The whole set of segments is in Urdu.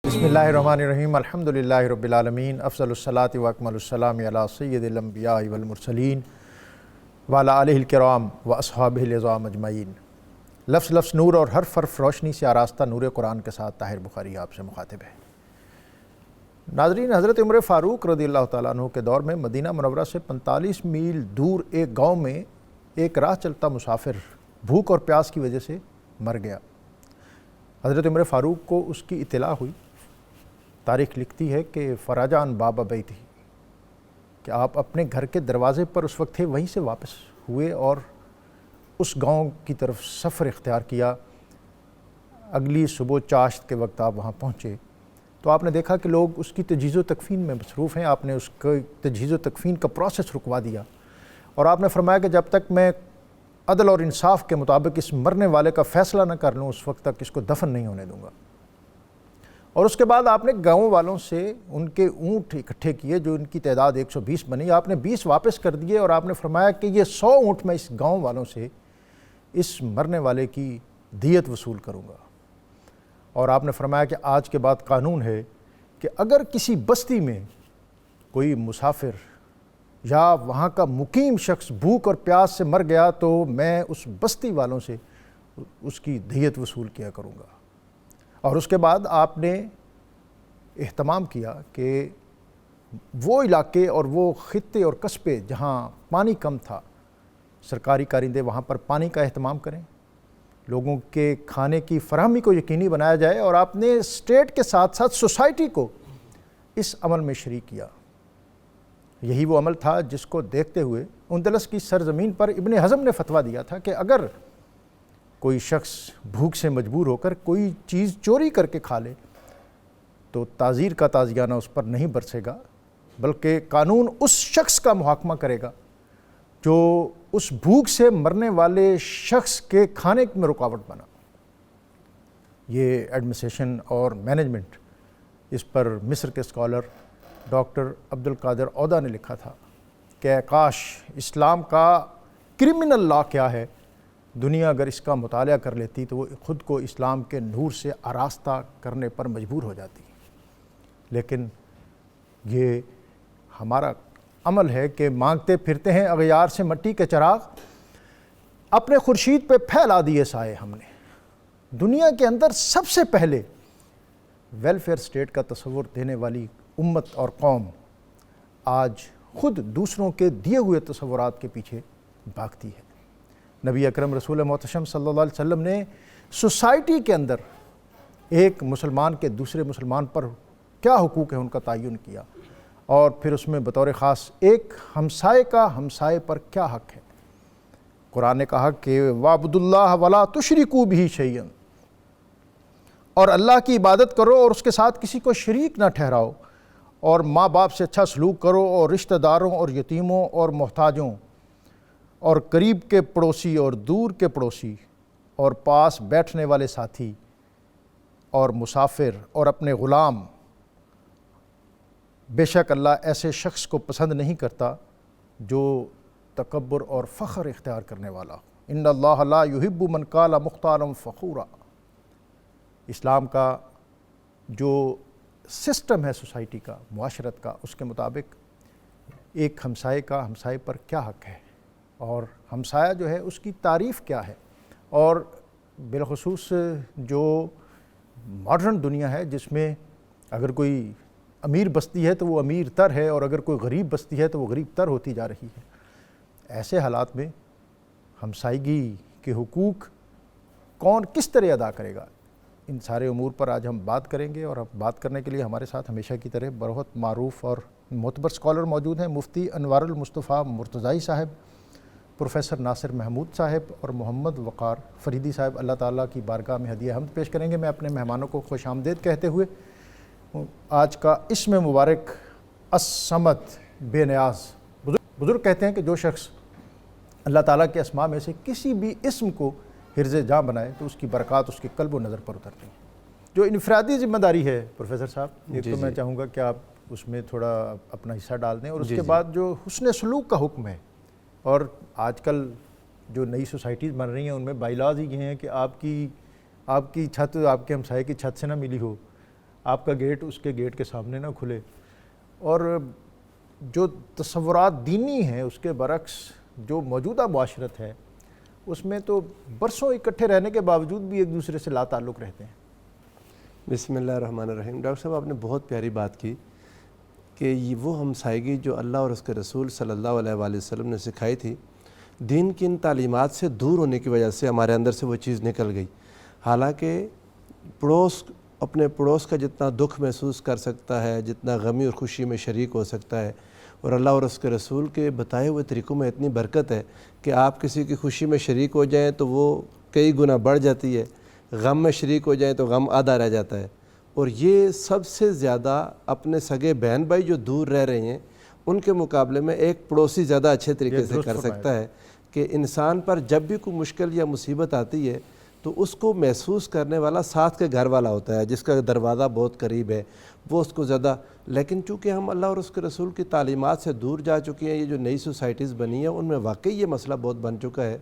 بسم اللہ الرحمن الرحیم الحمدللہ رب العالمین افضل الصلاۃ و اکمل السلام علی سید الانبیاء والمرسلین وعلی آلہ الکرام و اصحابہ العظام اجمعین۔ لفظ لفظ نور اور حرف حرف روشنی سے آراستہ نور قرآن کے ساتھ طاہر بخاری آپ سے مخاطب ہے۔ ناظرین، حضرت عمر فاروق رضی اللہ تعالیٰ عنہ کے دور میں مدینہ منورہ سے 45 میل دور ایک گاؤں میں ایک راہ چلتا مسافر بھوک اور پیاس کی وجہ سے مر گیا۔ حضرت عمر فاروق کو اس کی اطلاع ہوئی۔ تاریخ لکھتی ہے کہ فراجان بابا بیتی کہ آپ اپنے گھر کے دروازے پر اس وقت تھے، وہیں سے واپس ہوئے اور اس گاؤں کی طرف سفر اختیار کیا۔ اگلی صبح چاشت کے وقت آپ وہاں پہنچے تو آپ نے دیکھا کہ لوگ اس کی تجہیز و تکفین میں مصروف ہیں۔ آپ نے اس کی تجہیز و تکفین کا پروسیس رکوا دیا اور آپ نے فرمایا کہ جب تک میں عدل اور انصاف کے مطابق اس مرنے والے کا فیصلہ نہ کر لوں اس وقت تک اس کو دفن نہیں ہونے دوں گا۔ اور اس کے بعد آپ نے گاؤں والوں سے ان کے اونٹ اکٹھے کیے، جو ان کی تعداد 120 بنی۔ آپ نے 20 واپس کر دیے اور آپ نے فرمایا کہ یہ 100 اونٹ میں اس گاؤں والوں سے اس مرنے والے کی دیت وصول کروں گا۔ اور آپ نے فرمایا کہ آج کے بعد قانون ہے کہ اگر کسی بستی میں کوئی مسافر یا وہاں کا مقیم شخص بھوک اور پیاس سے مر گیا تو میں اس بستی والوں سے اس کی دیت وصول کیا کروں گا۔ اور اس کے بعد آپ نے اہتمام کیا کہ وہ علاقے اور وہ خطے اور قصبے جہاں پانی کم تھا، سرکاری کارندے وہاں پر پانی کا اہتمام کریں، لوگوں کے کھانے کی فراہمی کو یقینی بنایا جائے۔ اور آپ نے اسٹیٹ کے ساتھ ساتھ سوسائٹی کو اس عمل میں شریک کیا۔ یہی وہ عمل تھا جس کو دیکھتے ہوئے اندلس کی سرزمین پر ابن حزم نے فتویٰ دیا تھا کہ اگر کوئی شخص بھوک سے مجبور ہو کر کوئی چیز چوری کر کے کھا لے تو تعزیر کا تازیانہ اس پر نہیں برسے گا، بلکہ قانون اس شخص کا محاکمہ کرے گا جو اس بھوک سے مرنے والے شخص کے کھانے میں رکاوٹ بنا۔ یہ ایڈمنسٹریشن اور مینجمنٹ، اس پر مصر کے اسکالر ڈاکٹر عبدالقادر عودہ نے لکھا تھا کہ کاش اسلام کا کرمنل لا کیا ہے، دنیا اگر اس کا مطالعہ کر لیتی تو وہ خود کو اسلام کے نور سے آراستہ کرنے پر مجبور ہو جاتی۔ لیکن یہ ہمارا عمل ہے کہ مانگتے پھرتے ہیں اغیار سے مٹی کے چراغ، اپنے خورشید پہ پھیلا دیے سائے ہم نے۔ دنیا کے اندر سب سے پہلے ویلفیئر اسٹیٹ کا تصور دینے والی امت اور قوم آج خود دوسروں کے دیے ہوئے تصورات کے پیچھے بھاگتی ہے۔ نبی اکرم رسول محتشم صلی اللہ علیہ وسلم نے سوسائٹی کے اندر ایک مسلمان کے دوسرے مسلمان پر کیا حقوق ہیں ان کا تعین کیا، اور پھر اس میں بطور خاص ایک ہمسائے کا ہمسائے پر کیا حق ہے۔ قرآن نے کہا کہ وَاعْبُدُوا اللَّهَ وَلَا تُشْرِكُوا بِهِ شَيْئًا، اور اللہ کی عبادت کرو اور اس کے ساتھ کسی کو شریک نہ ٹھہراؤ، اور ماں باپ سے اچھا سلوک کرو اور رشتہ داروں اور یتیموں اور محتاجوں اور قریب کے پڑوسی اور دور کے پڑوسی اور پاس بیٹھنے والے ساتھی اور مسافر اور اپنے غلام، بے شک اللہ ایسے شخص کو پسند نہیں کرتا جو تکبر اور فخر اختیار کرنے والا ہو۔ ان اللہ لا یحب من قال مختالا فخورا۔ اسلام کا جو سسٹم ہے سوسائٹی کا، معاشرت کا، اس کے مطابق ایک ہمسائے کا ہمسائے پر کیا حق ہے، اور ہمسایہ جو ہے اس کی تعریف کیا ہے۔ اور بالخصوص جو ماڈرن دنیا ہے جس میں اگر کوئی امیر بستی ہے تو وہ امیر تر ہے، اور اگر کوئی غریب بستی ہے تو وہ غریب تر ہوتی جا رہی ہے، ایسے حالات میں ہمسائیگی کے حقوق کون کس طرح ادا کرے گا، ان سارے امور پر آج ہم بات کریں گے۔ اور اب بات کرنے کے لیے ہمارے ساتھ ہمیشہ کی طرح بہت معروف اور معتبر اسکالر موجود ہیں، مفتی انوار المصطفیٰ مرتضائی صاحب، پروفیسر ناصر محمود صاحب اور محمد وقار فریدی صاحب۔ اللہ تعالیٰ کی بارگاہ میں ہدیہ حمد پیش کریں گے۔ میں اپنے مہمانوں کو خوش آمدید کہتے ہوئے آج کا اسم مبارک الصمد، بے نیاز، بزرگ کہتے ہیں کہ جو شخص اللہ تعالیٰ کے اسماء میں سے کسی بھی اسم کو حرز جاں بنائے تو اس کی برکات اس کے قلب و نظر پر اترتی ہیں۔ جو انفرادی ذمہ داری ہے پروفیسر صاحب، ایک تو میں چاہوں گا کہ آپ اس میں تھوڑا اپنا حصہ ڈال دیں، اور اس کے بعد جو حسن سلوک کا حکم ہے، اور آج کل جو نئی سوسائٹیز بن رہی ہیں ان میں بائی لاز ہی یہ ہیں کہ آپ کی چھت آپ کے ہمسائے کی چھت سے نہ ملی ہو، آپ کا گیٹ اس کے گیٹ کے سامنے نہ کھلے. اور جو تصورات دینی ہیں اس کے برعکس جو موجودہ معاشرت ہے اس میں تو برسوں اکٹھے رہنے کے باوجود بھی ایک دوسرے سے لا تعلق رہتے ہیں. بسم اللہ الرحمن الرحیم. ڈاکٹر صاحب آپ نے بہت پیاری بات کی کہ یہ وہ ہمسائیگی جو اللہ اور اس کے رسول صلی اللہ علیہ وآلہ وسلم نے سکھائی تھی، دین کی ان تعلیمات سے دور ہونے کی وجہ سے ہمارے اندر سے وہ چیز نکل گئی. حالانکہ اپنے پڑوس کا جتنا دکھ محسوس کر سکتا ہے، جتنا غمی اور خوشی میں شریک ہو سکتا ہے، اور اللہ اور اس کے رسول کے بتائے ہوئے طریقوں میں اتنی برکت ہے کہ آپ کسی کی خوشی میں شریک ہو جائیں تو وہ کئی گنا بڑھ جاتی ہے، غم میں شریک ہو جائیں تو غم آدھا رہ جاتا ہے. اور یہ سب سے زیادہ اپنے سگے بہن بھائی جو دور رہ رہے ہیں ان کے مقابلے میں ایک پڑوسی زیادہ اچھے طریقے سے کر سکتا ہے کہ انسان پر جب بھی کوئی مشکل یا مصیبت آتی ہے تو اس کو محسوس کرنے والا ساتھ کے گھر والا ہوتا ہے، جس کا دروازہ بہت قریب ہے، وہ اس کو زیادہ. لیکن چونکہ ہم اللہ اور اس کے رسول کی تعلیمات سے دور جا چکے ہیں، یہ جو نئی سوسائٹیز بنی ہیں ان میں واقعی یہ مسئلہ بہت بن چکا ہے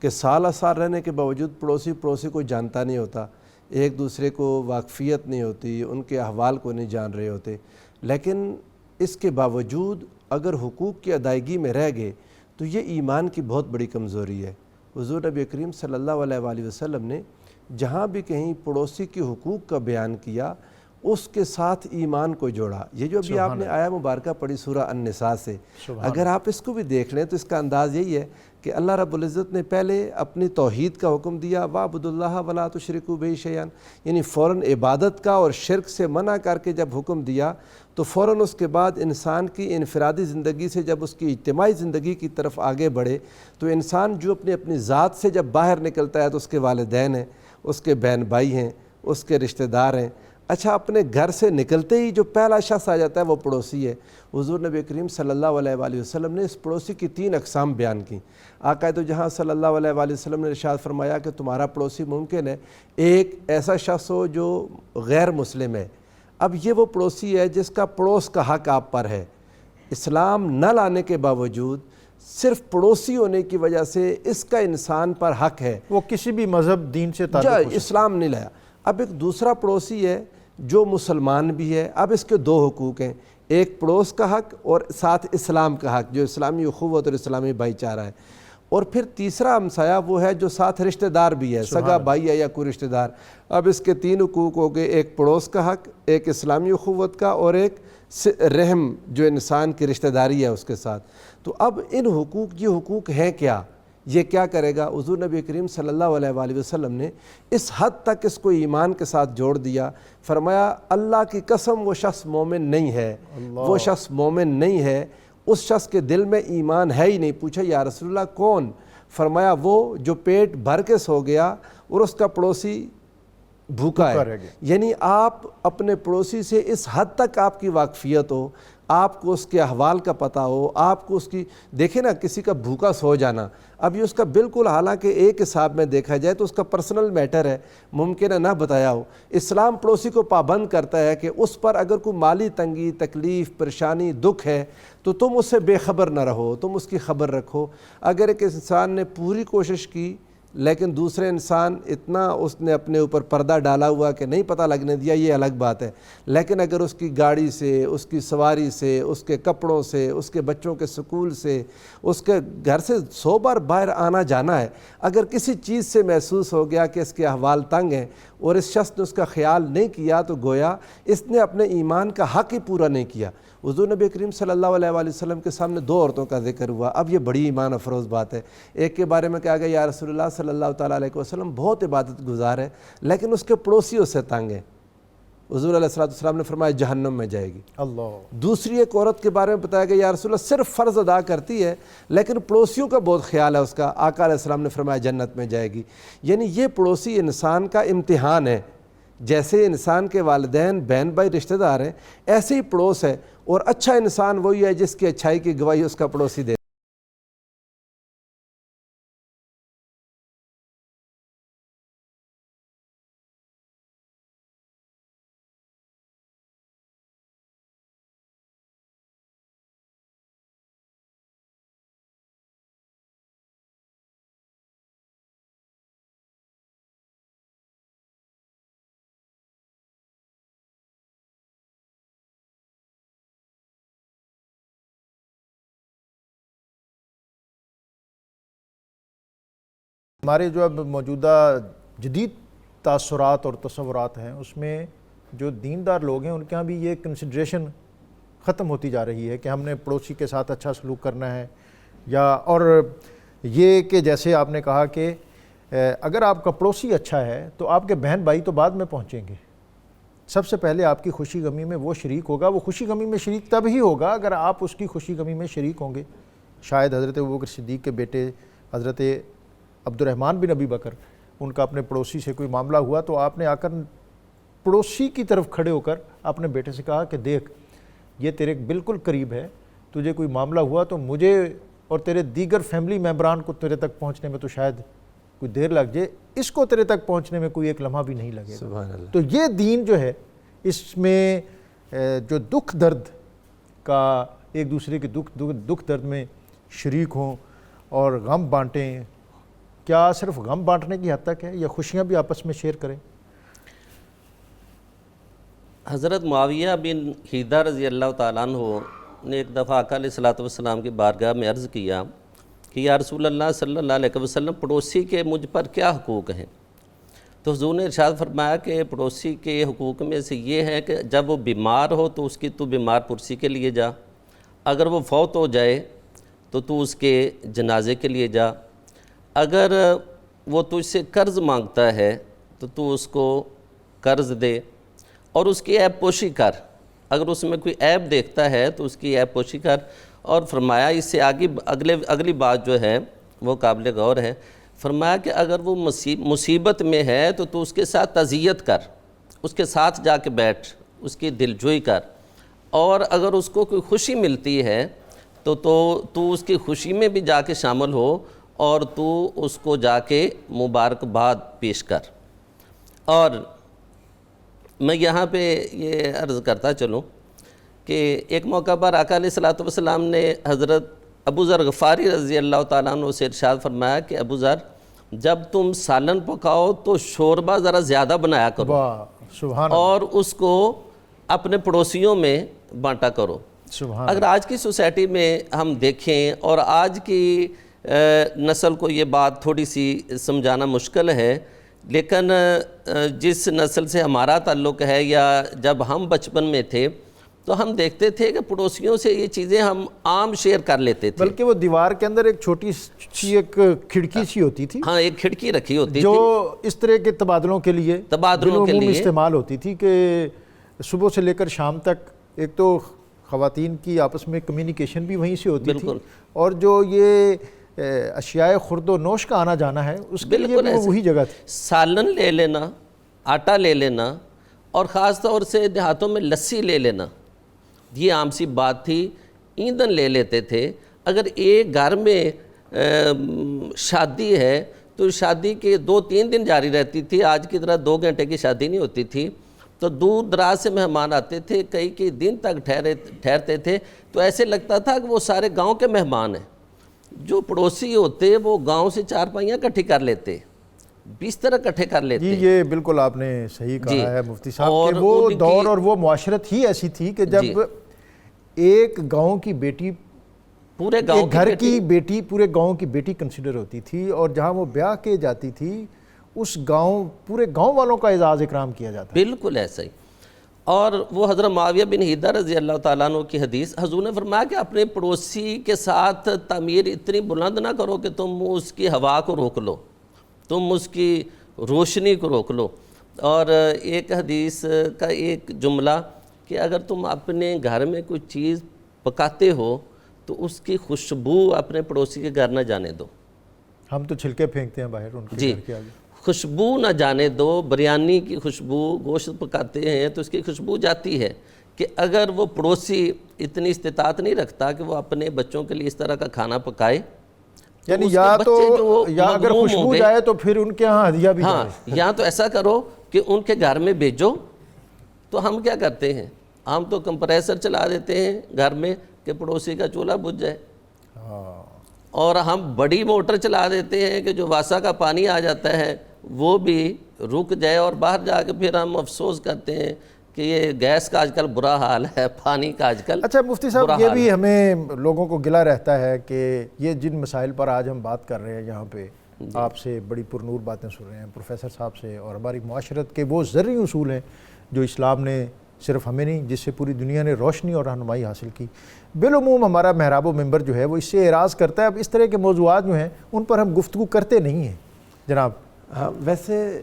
کہ سال سال رہنے کے باوجود پڑوسی کو جانتا نہیں ہوتا، ایک دوسرے کو واقفیت نہیں ہوتی، ان کے احوال کو نہیں جان رہے ہوتے. لیکن اس کے باوجود اگر حقوق کی ادائیگی میں رہ گئے تو یہ ایمان کی بہت بڑی کمزوری ہے. حضور نبی کریم صلی اللہ علیہ وآلہ وسلم نے جہاں بھی کہیں پڑوسی کے حقوق کا بیان کیا اس کے ساتھ ایمان کو جوڑا. یہ جو ابھی آپ نے آیا مبارکہ پڑھی سورہ النساء سے، اگر آپ اس کو بھی دیکھ لیں تو اس کا انداز یہی ہے کہ اللہ رب العزت نے پہلے اپنی توحید کا حکم دیا، وَاعْبُدُوا اللَّهَ وَلَا تُشْرِكُوا بِهِ شَيْئًا، یعنی فوراً عبادت کا اور شرک سے منع کر کے جب حکم دیا تو فوراً اس کے بعد انسان کی انفرادی زندگی سے جب اس کی اجتماعی زندگی کی طرف آگے بڑھے تو انسان جو اپنی ذات سے جب باہر نکلتا ہے تو اس کے والدین ہیں، اس کے بہن بھائی ہیں، اس کے رشتہ دار ہیں. اچھا، اپنے گھر سے نکلتے ہی جو پہلا شخص آ جاتا ہے وہ پڑوسی ہے. حضور نبی کریم صلی اللہ علیہ وآلہ وسلم نے اس پڑوسی کی 3 اقسام بیان کی. آقا تو جہاں صلی اللہ علیہ وآلہ وسلم نے ارشاد فرمایا کہ تمہارا پڑوسی ممکن ہے ایک ایسا شخص ہو جو غیر مسلم ہے. اب یہ وہ پڑوسی ہے جس کا پڑوس کا حق آپ پر ہے. اسلام نہ لانے کے باوجود صرف پڑوسی ہونے کی وجہ سے اس کا انسان پر حق ہے. وہ کسی بھی مذہب دین سے تعلق اسلام نہیں لایا. اب ایک دوسرا پڑوسی ہے جو مسلمان بھی ہے. اب اس کے 2 حقوق ہیں، ایک پڑوس کا حق اور ساتھ اسلام کا حق جو اسلامی اخوت اور اسلامی بھائی چارہ ہے. اور پھر تیسرا ہمسایہ وہ ہے جو ساتھ رشتہ دار بھی ہے، سگا بھائی ہے یا کوئی رشتہ دار. اب اس کے 3 حقوق ہو گئے، ایک پڑوس کا حق، ایک اسلامی اخوت کا، اور ایک رحم جو انسان کی رشتہ داری ہے اس کے ساتھ. تو اب ان یہ حقوق ہیں کیا، یہ کیا کرے گا؟ حضور نبی کریم صلی اللہ علیہ وآلہ وسلم نے اس حد تک اس کو ایمان کے ساتھ جوڑ دیا. فرمایا اللہ کی قسم وہ شخص مومن نہیں ہے، وہ شخص مومن نہیں ہے، اس شخص کے دل میں ایمان ہے ہی نہیں. پوچھا یا رسول اللہ کون؟ فرمایا وہ جو پیٹ بھر کے سو گیا اور اس کا پڑوسی بھوکا ہے. یعنی آپ اپنے پڑوسی سے اس حد تک آپ کی واقفیت ہو، آپ کو اس کے احوال کا پتہ ہو، آپ کو اس کی دیکھیں نا، کسی کا بھوکا سو جانا اب یہ اس کا بالکل، حالانکہ ایک حساب میں دیکھا جائے تو اس کا پرسنل میٹر ہے، ممکن ہے نہ بتایا ہو. اسلام پڑوسی کو پابند کرتا ہے کہ اس پر اگر کوئی مالی تنگی، تکلیف، پریشانی، دکھ ہے تو تم اس سے بے خبر نہ رہو، تم اس کی خبر رکھو. اگر ایک انسان نے پوری کوشش کی لیکن دوسرے انسان اتنا اس نے اپنے اوپر پردہ ڈالا ہوا کہ نہیں پتہ لگنے دیا، یہ الگ بات ہے. لیکن اگر اس کی گاڑی سے، اس کی سواری سے، اس کے کپڑوں سے، اس کے بچوں کے سکول سے، اس کے گھر سے 100 بار باہر آنا جانا ہے، اگر کسی چیز سے محسوس ہو گیا کہ اس کے احوال تنگ ہیں اور اس شخص نے اس کا خیال نہیں کیا تو گویا اس نے اپنے ایمان کا حق ہی پورا نہیں کیا. حضور نبی کریم صلی اللہ علیہ وآلہ وسلم کے سامنے 2 عورتوں کا ذکر ہوا. اب یہ بڑی ایمان افروز بات ہے. ایک کے بارے میں کہا گیا یا رسول اللہ صلی اللہ تعالیٰ علیہ وسلم بہت عبادت گزار ہے لیکن اس کے پڑوسیوں سے تنگ ہے. حضور علیہ السلام نے فرمایا جہنم میں جائے گی. دوسری ایک عورت کے بارے میں بتایا گیا یا رسول اللہ صرف فرض ادا کرتی ہے لیکن پڑوسیوں کا بہت خیال ہے اس کا. آقا علیہ السلام نے فرمایا جنت میں جائے گی. یعنی یہ پڑوسی انسان کا امتحان ہے. جیسے انسان کے والدین، بہن بھائی، رشتہ دار ہیں، ایسے ہی پڑوس ہے. اور اچھا انسان وہی ہے جس کی اچھائی کی گواہی اس کا پڑوسی دے. ہمارے جو اب موجودہ جدید تاثرات اور تصورات ہیں اس میں جو دیندار لوگ ہیں ان کے ہاں بھی یہ کنسیڈریشن ختم ہوتی جا رہی ہے کہ ہم نے پڑوسی کے ساتھ اچھا سلوک کرنا ہے، یا اور یہ کہ جیسے آپ نے کہا کہ اگر آپ کا پڑوسی اچھا ہے تو آپ کے بہن بھائی تو بعد میں پہنچیں گے، سب سے پہلے آپ کی خوشی غمی میں وہ شریک ہوگا۔ وہ خوشی غمی میں شریک تب ہی ہوگا اگر آپ اس کی خوشی غمی میں شریک ہوں گے۔ شاید حضرت ابوبکر صدیق کے بیٹے حضرت عبد الرحمن بن ابی بکر، ان کا اپنے پڑوسی سے کوئی معاملہ ہوا تو آپ نے آ کر پڑوسی کی طرف کھڑے ہو کر اپنے بیٹے سے کہا کہ دیکھ یہ تیرے بالکل قریب ہے، تجھے کوئی معاملہ ہوا تو مجھے اور تیرے دیگر فیملی ممبران کو تیرے تک پہنچنے میں تو شاید کوئی دیر لگ جائے، اس کو تیرے تک پہنچنے میں کوئی ایک لمحہ بھی نہیں لگے گا۔ سبحان اللہ۔ تو یہ دین جو ہے اس میں جو دکھ درد کا ایک دوسرے کے دکھ درد میں شریک ہوں اور غم بانٹیں، کیا صرف غم بانٹنے کی حد تک ہے یا خوشیاں بھی آپس میں شیئر کریں؟ حضرت معاویہ بن حیدہ رضی اللہ تعالیٰ عنہ نے ایک دفعہ آقا علیہ الصلوۃ والسلام کی بارگاہ میں عرض کیا کہ یا رسول اللہ صلی اللہ علیہ وسلم پڑوسی کے مجھ پر کیا حقوق ہیں؟ تو حضور نے ارشاد فرمایا کہ پڑوسی کے حقوق میں سے یہ ہے کہ جب وہ بیمار ہو تو اس کی تو بیمار پرسی کے لیے جا، اگر وہ فوت ہو جائے تو تو اس کے جنازے کے لیے جا، اگر وہ تجھ سے قرض مانگتا ہے تو تو اس کو قرض دے اور اس کی عیب پوشی کر، اگر اس میں کوئی عیب دیکھتا ہے تو اس کی عیب پوشی کر۔ اور فرمایا اس سے آگے اگلی بات جو ہے وہ قابل غور ہے، فرمایا کہ اگر وہ مصیبت میں ہے تو تو اس کے ساتھ تعزیت کر، اس کے ساتھ جا کے بیٹھ، اس کی دلجوئی کر، اور اگر اس کو کوئی خوشی ملتی ہے تو اس کی خوشی میں بھی جا کے شامل ہو اور تو اس کو جا کے مبارکباد پیش کر۔ اور میں یہاں پہ یہ عرض کرتا چلوں کہ ایک موقع پر آقا علیہ الصلوۃ والسلام نے حضرت ابو ذر غفاری رضی اللہ تعالیٰ عنہ سے ارشاد فرمایا کہ ابو ذر جب تم سالن پکاؤ تو شوربہ ذرا زیادہ بنایا کرو، واہ سبحان اور اس کو اپنے پڑوسیوں میں بانٹا کرو۔ سبحان اگر آج کی سوسائٹی میں ہم دیکھیں اور آج کی نسل کو یہ بات تھوڑی سی سمجھانا مشکل ہے، لیکن جس نسل سے ہمارا تعلق ہے یا جب ہم بچپن میں تھے تو ہم دیکھتے تھے کہ پڑوسیوں سے یہ چیزیں ہم عام شیئر کر لیتے تھے، بلکہ وہ دیوار کے اندر ایک چھوٹی سی ایک کھڑکی سی ہوتی تھی، ہاں ایک کھڑکی رکھی ہوتی جو تھی اس طرح کے تبادلوں کے لیے بالعموم استعمال ہوتی تھی کہ صبح سے لے کر شام تک ایک تو خواتین کی آپس میں کمیونیکیشن بھی وہیں سے ہوتی تھی، اور جو یہ اشیاء خرد و نوش کا آنا جانا ہے اس کے لیے بھی وہی جگہ تھی۔ سالن لے لینا، آٹا لے لینا، اور خاص طور سے دیہاتوں میں لسی لے لینا، یہ عام سی بات تھی۔ ایندھن لے لیتے تھے، اگر ایک گھر میں شادی ہے تو شادی کے 2-3 دن جاری رہتی تھی، آج کی طرح 2 گھنٹے کی شادی نہیں ہوتی تھی، تو دور دراز سے مہمان آتے تھے، کئی دن تک ٹھہرتے تھے، تو ایسے لگتا تھا کہ وہ سارے گاؤں کے مہمان ہیں۔ جو پڑوسی ہوتے وہ گاؤں سے 4 پائیاں کٹھی کر لیتے، بستر اکٹھے کر لیتے۔ جی یہ بالکل آپ نے صحیح کہا ہے مفتی صاحب کہ وہ دور اور وہ معاشرت ہی ایسی تھی کہ جب ایک گاؤں کی بیٹی پورے گاؤں گھر کی بیٹی پورے گاؤں کی بیٹی کنسیڈر ہوتی تھی، اور جہاں وہ بیاہ کے جاتی تھی اس گاؤں پورے گاؤں والوں کا اعزاز اکرام کیا جاتا۔ بالکل ایسا ہی۔ اور وہ حضرت معاویہ بن حیدہ رضی اللہ تعالیٰ عنہ کی حدیث، حضور نے فرمایا کہ اپنے پڑوسی کے ساتھ تعمیر اتنی بلند نہ کرو کہ تم اس کی ہوا کو روک لو، تم اس کی روشنی کو روک لو۔ اور ایک حدیث کا ایک جملہ کہ اگر تم اپنے گھر میں کوئی چیز پکاتے ہو تو اس کی خوشبو اپنے پڑوسی کے گھر نہ جانے دو۔ ہم تو چھلکے پھینکتے ہیں باہر ان کے گھر کے آگے، خوشبو نہ جانے دو۔ بریانی کی خوشبو، گوشت پکاتے ہیں تو اس کی خوشبو جاتی ہے، کہ اگر وہ پڑوسی اتنی استطاعت نہیں رکھتا کہ وہ اپنے بچوں کے لیے اس طرح کا کھانا پکائے، یعنی یا اگر خوشبو جائے تو پھر ان کے ہاں ہدیہ بھی جائے، یا تو ایسا کرو کہ ان کے گھر میں بھیجو۔ تو ہم کیا کرتے ہیں، ہم تو کمپریسر چلا دیتے ہیں گھر میں کہ پڑوسی کا چولہا بجھ جائے، اور ہم بڑی موٹر چلا دیتے ہیں کہ جو واسا کا پانی آ جاتا ہے وہ بھی رک جائے، اور باہر جا کے پھر ہم افسوس کرتے ہیں کہ یہ گیس کا آج کل برا حال ہے، پانی کا آج کل۔ اچھا مفتی صاحب یہ بھی ہمیں لوگوں کو گلہ رہتا ہے کہ یہ جن مسائل پر آج ہم بات کر رہے ہیں یہاں پہ، آپ سے بڑی پرنور باتیں سن رہے ہیں پروفیسر صاحب سے، اور ہماری معاشرت کے وہ زرعی اصول ہیں جو اسلام نے صرف ہمیں نہیں، جس سے پوری دنیا نے روشنی اور رہنمائی حاصل کی۔ بالعموم ہمارا محراب و منبر جو ہے وہ اس سے اعراض کرتا ہے۔ اب اس طرح کے موضوعات جو ہیں ان پر ہم گفتگو کرتے نہیں ہیں جناب۔ ہاں ویسے